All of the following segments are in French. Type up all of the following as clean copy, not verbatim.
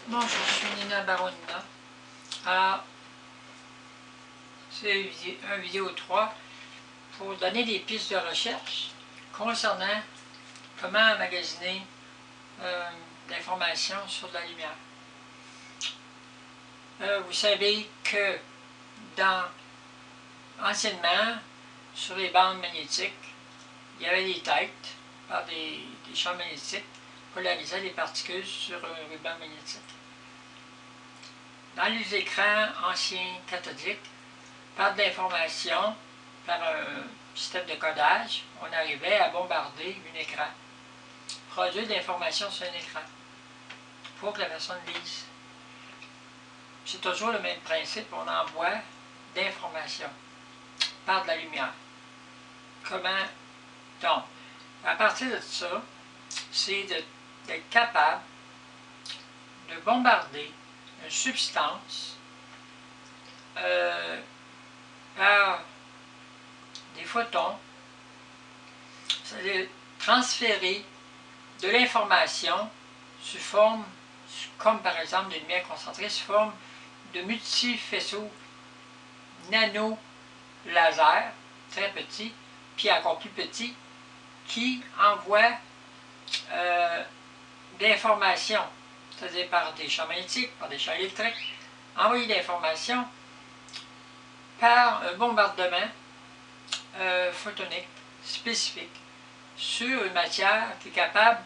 Bonjour, je suis Nina Baronina. Alors, c'est un vidéo 3 pour donner des pistes de recherche concernant comment emmagasiner l'information sur de la lumière. Vous savez que anciennement, sur les bandes magnétiques, il y avait des têtes par des champs magnétiques polarisaient les particules sur un ruban magnétique. Dans les écrans anciens cathodiques, par de l'information, par un système de codage, on arrivait à bombarder un écran, produire de l'information sur un écran, pour que la personne lise. C'est toujours le même principe, on envoie d'informations par de la lumière. Comment? Donc, à partir de ça, c'est d'être capable de bombarder une substance par des photons, c'est-à-dire transférer de l'information sous forme, comme par exemple des lumières concentrées, sous forme de multifaisceaux nano-laser, très petits, puis encore plus petits, qui envoient d'informations, c'est-à-dire par des champs magnétiques, par des champs électriques, envoyer l'information par un bombardement photonique spécifique sur une matière qui est capable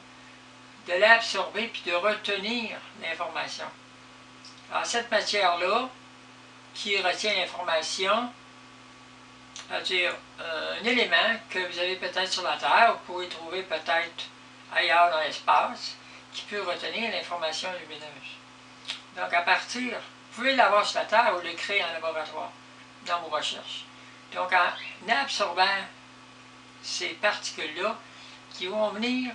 de l'absorber puis de retenir l'information. Alors cette matière-là, qui retient l'information, c'est-à-dire un élément que vous avez peut-être sur la Terre, vous pourrez trouver peut-être ailleurs dans l'espace, qui peut retenir l'information lumineuse. Donc à partir, vous pouvez l'avoir sur la Terre ou le créer en laboratoire, dans vos recherches. Donc en absorbant ces particules-là, qui vont venir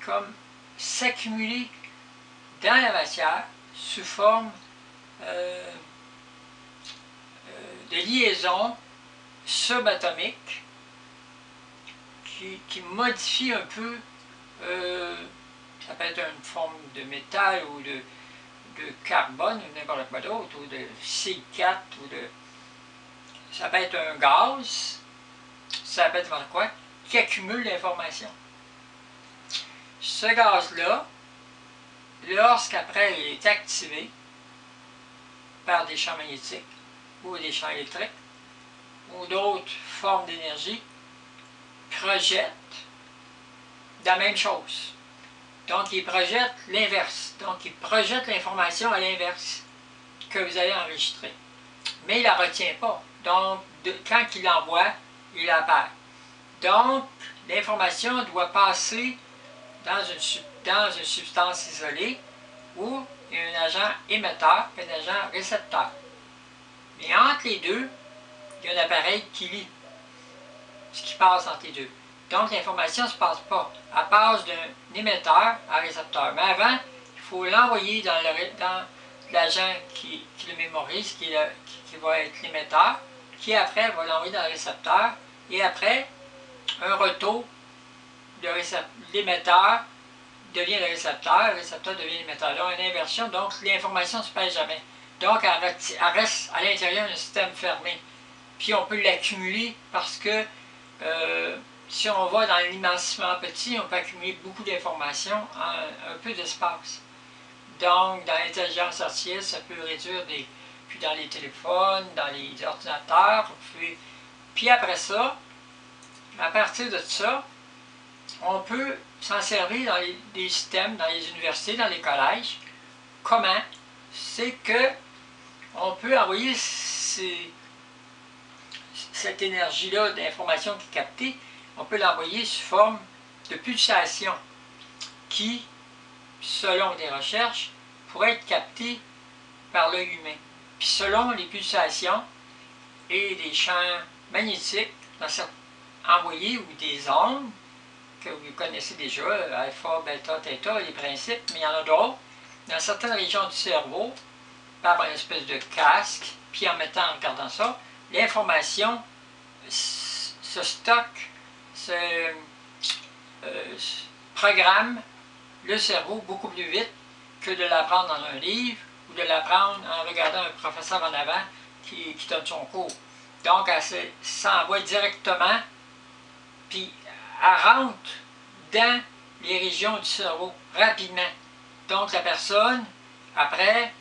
comme s'accumuler dans la matière sous forme de liaisons subatomiques qui modifient un peu, ça peut être une forme de métal ou de carbone ou n'importe quoi d'autre, ou de C4, ou ça peut être un gaz, ça peut être quoi, qui accumule l'information. Ce gaz-là, lorsqu'après il est activé par des champs magnétiques ou des champs électriques ou d'autres formes d'énergie, projette la même chose. Donc il projette l'inverse. Donc il projette l'information à l'inverse que vous avez enregistrée. Mais il ne la retient pas. Donc quand il l'envoie, il la perd. Donc l'information doit passer dans une substance isolée où il y a un agent émetteur et un agent récepteur. Mais entre les deux, il y a un appareil qui lit ce qui passe entre les deux. Donc l'information ne se passe pas. Elle passe d'un émetteur à un récepteur. Mais avant, il faut l'envoyer dans l'agent qui le mémorise, qui va être l'émetteur, qui après va l'envoyer dans le récepteur, et après, un retour, l'émetteur devient le récepteur devient l'émetteur. Donc une inversion, donc l'information ne se perd jamais. Donc elle reste à l'intérieur d'un système fermé. Puis on peut l'accumuler parce que si on va dans l'immensement petit, on peut accumuler beaucoup d'informations en un peu d'espace. Donc dans l'intelligence artificielle, ça peut réduire puis dans les téléphones, dans les ordinateurs, puis après ça, à partir de ça, on peut s'en servir dans les systèmes, dans les universités, dans les collèges. Comment? C'est que on peut envoyer cette énergie-là d'information qui est captée, on peut l'envoyer sous forme de pulsations qui, selon des recherches, pourraient être captées par l'œil humain. Puis selon les pulsations et les champs magnétiques envoyés ou des ondes, que vous connaissez déjà, alpha, bêta, theta, les principes, mais il y en a d'autres, dans certaines régions du cerveau, par une espèce de casque, puis en regardant ça, l'information se stocke, se programme le cerveau beaucoup plus vite que de l'apprendre dans un livre ou de l'apprendre en regardant un professeur en avant qui donne son cours. Donc, elle s'envoie directement, puis elle rentre dans les régions du cerveau rapidement. Donc, la personne, après,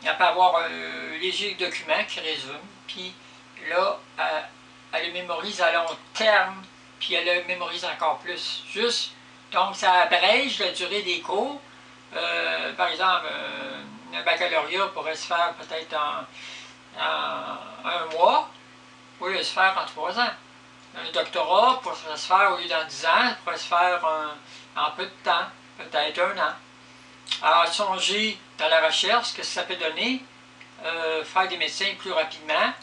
elle peut avoir un léger document qui résume, puis là, elle le mémorise à long terme, puis elle le mémorise encore plus. Juste, donc ça abrège la durée des cours. Par exemple, un baccalauréat pourrait se faire peut-être en 1 mois, au lieu de se faire en 3 ans. Un doctorat pourrait se faire, au lieu d'en 10 ans, pourrait se faire en peu de temps, peut-être 1 an. Alors, songez dans la recherche ce que ça peut donner, faire des médecins plus rapidement,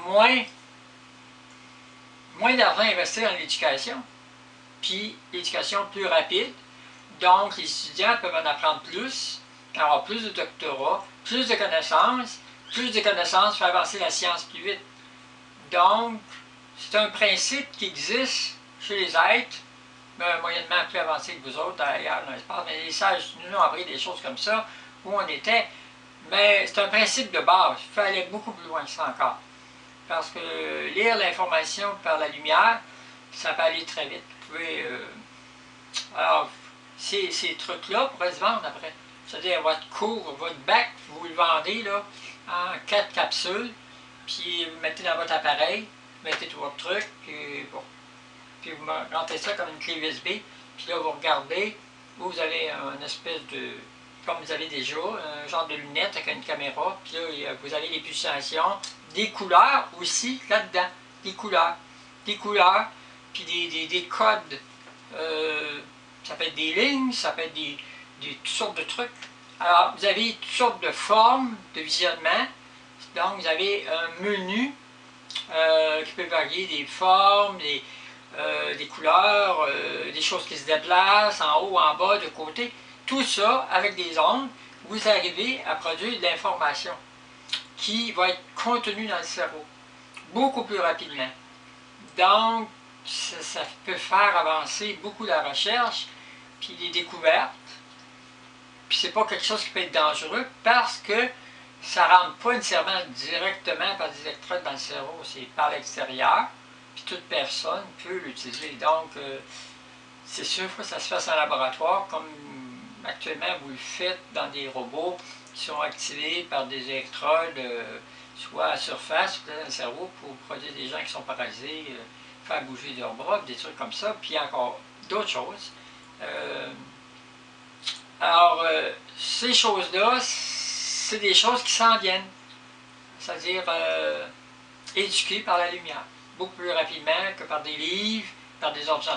moins d'argent investi dans l'éducation, puis l'éducation plus rapide. Donc, les étudiants peuvent en apprendre plus, avoir plus de doctorats, plus de connaissances. Plus de connaissances fait avancer la science plus vite. Donc, c'est un principe qui existe chez les êtres, moyennement plus avancés que vous autres ailleurs dans l'espace, mais les sages nous ont appris des choses comme ça, où on était. Mais c'est un principe de base, il faut aller beaucoup plus loin que ça encore. Parce que lire l'information par la lumière, ça peut aller très vite. Vous pouvez, alors, ces trucs-là pourraient se vendre après. C'est-à-dire, votre cours, votre bac, vous le vendez là, en 4 capsules, puis vous mettez dans votre appareil, mettez tout votre truc, puis vous rentrez ça comme une clé USB, puis là, vous regardez, vous avez une espèce de, comme vous avez déjà, un genre de lunette avec une caméra, puis là, vous avez les pulsations, des couleurs aussi là-dedans, des couleurs, puis des codes, ça peut être des lignes, ça peut être toutes sortes de trucs. Alors, vous avez toutes sortes de formes de visionnement, donc vous avez un menu qui peut varier des formes, des couleurs, des choses qui se déplacent en haut, en bas, de côté. Tout ça, avec des ondes, vous arrivez à produire de l'information qui va être contenue dans le cerveau beaucoup plus rapidement. Donc, ça peut faire avancer beaucoup la recherche, puis les découvertes. Puis c'est pas quelque chose qui peut être dangereux parce que ça ne rentre pas nécessairement directement par des électrodes dans le cerveau, c'est par l'extérieur. Puis toute personne peut l'utiliser. Donc, c'est sûr que ça se fasse en laboratoire, comme actuellement vous le faites dans des robots qui sont activés par des électrodes, soit à surface, ou dans le cerveau, pour produire des gens qui sont paralysés, faire bouger leurs bras, des trucs comme ça, puis encore d'autres choses. Alors, ces choses-là, c'est des choses qui s'en viennent, c'est-à-dire éduquées par la lumière, beaucoup plus rapidement que par des livres, par des ordinateurs.